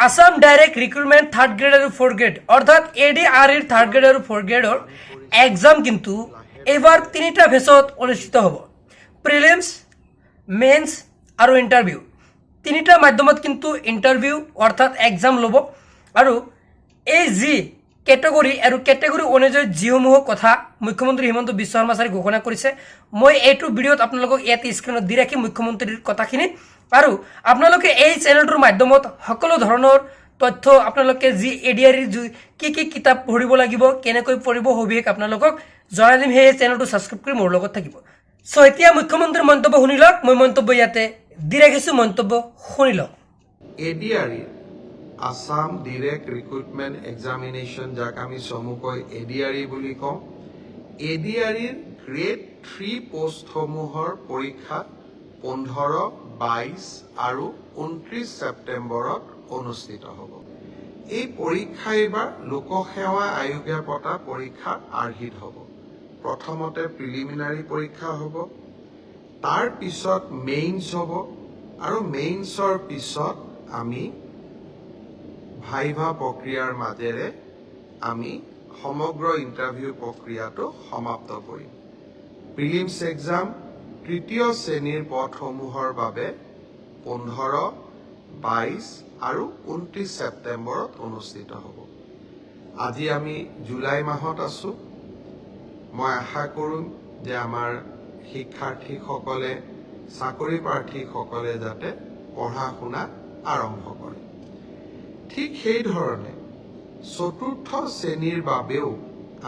Assam direct recruitment 3rd grade R 4th grade অৰ্থাৎ ADR এৰ 3rd grade R 4th গ্ৰেডৰ exam কিন্তু এবাৰ তিনিটা ফেজত অনুষ্ঠিত হ'ব প্ৰিলিমস মেন্স আৰু ইন্টাৰভিউ তিনিটা মাধ্যমত কিন্তু ইন্টাৰভিউ অৰ্থাৎ এক্সাম ল'ব আৰু এই জি ক্যাটেগৰি অনুযায়ী যিসমূহ কথা মুখ্যমন্ত্ৰী হিমন্ত বিশ্ব শৰ্মা ঘোষণা কৰিছে মই এইটো ভিডিওত আপোনালোকক ইয়াতে স্ক্ৰিনত দি ৰাখি মুখ্যমন্ত্ৰীৰ কথাখিনি আৰু আপোনালোকে এই চেনেলটোৰ মাধ্যমত সকলো ধৰণৰ তথ্য আপোনালোকে জি এডিআৰ কি কিতাপ পঢ়িব লাগিব কেনেকৈ পঢ়িব হবিক আপোনালোকক জনাই দিম সেই চেনেলটো সাবস্ক্রাইব কৰি মোৰ লগত থাকিব সো এতিয়া মুখ্যমন্ত্ৰীৰ মন্তব্য শুনি লওক মই মন্তব্য ইয়াতে দি ৰাখিছো মন্তব্য শুনি লওক ADR Assam direct recruitment examination যাক আমি চমুকৈ এডিআৰ বুলি কওঁ এডিআৰ গ্ৰেড 3 পোষ্টসমূহৰ পৰীক্ষা 15, 22 আৰু 29 সেপ্টেম্বৰত অনুষ্ঠিত হ'ব এই পৰীক্ষা এবাৰ লোকসেৱা আয়োগে পতা পৰীক্ষাৰ আৰ্হিত হ'ব প্ৰথমতে প্ৰিলিমিনাৰী পৰীক্ষা হ'ব তাৰ পিছত মেইনছ হ'ব আৰু মেইনছৰ পিছত আমি ভাইভা প্ৰক্ৰিয়াৰ মাজেৰে আমি সমগ্ৰ ইন্টাৰভিউ প্ৰক্ৰিয়াটো সমাপ্ত কৰিম প্ৰিলিমছ এক্সাম তৃতীয় শ্ৰেণীৰ পদসমূহৰ বাবে 15, 22 আৰু 29 সেপ্টেম্বৰত অনুষ্ঠিত হ'ব আজি আমি জুলাই মাহত আছো মই আশা কৰিম যে আমাৰ শিক্ষাৰ্থীসকলে চাকৰি প্ৰাৰ্থীসকলে যাতে পঢ়া শুনা আৰম্ভ কৰে ঠিক সেই ধৰণে চতুৰ্থ শ্ৰেণীৰ বাবেও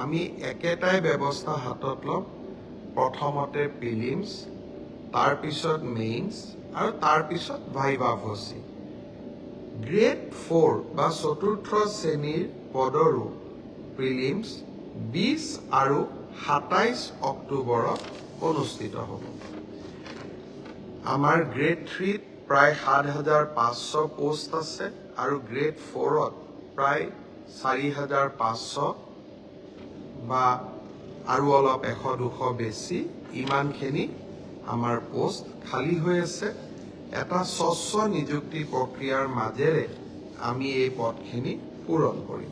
আমি একেটাই ব্যৱস্থা হাতত ল'ম প্ৰথমতে প্ৰিলিমছ তাৰ পিছত মেইনছ আৰু তাৰ পিছত ভাইভা ভচি গ্ৰেড 4 বা চতুৰ্থ শ্ৰেণীৰ পদৰো প্ৰিলিমছ 20 আৰু 27 অক্টোবৰত অনুষ্ঠিত হ'ব আমাৰ গ্ৰেড 3 প্ৰায় 7500 পোষ্ট আছে আৰু গ্ৰেড 4ত প্ৰায় 4500 বা আৰু অলপ 100-200 বেছি ইমানখিনি আমাৰ পোষ্ট খালী হৈ আছে এটা স্বচ্ছ নিযুক্তি প্ৰক্ৰিয়াৰ মাজেৰে আমি এই পদখিনি পূৰণ কৰিম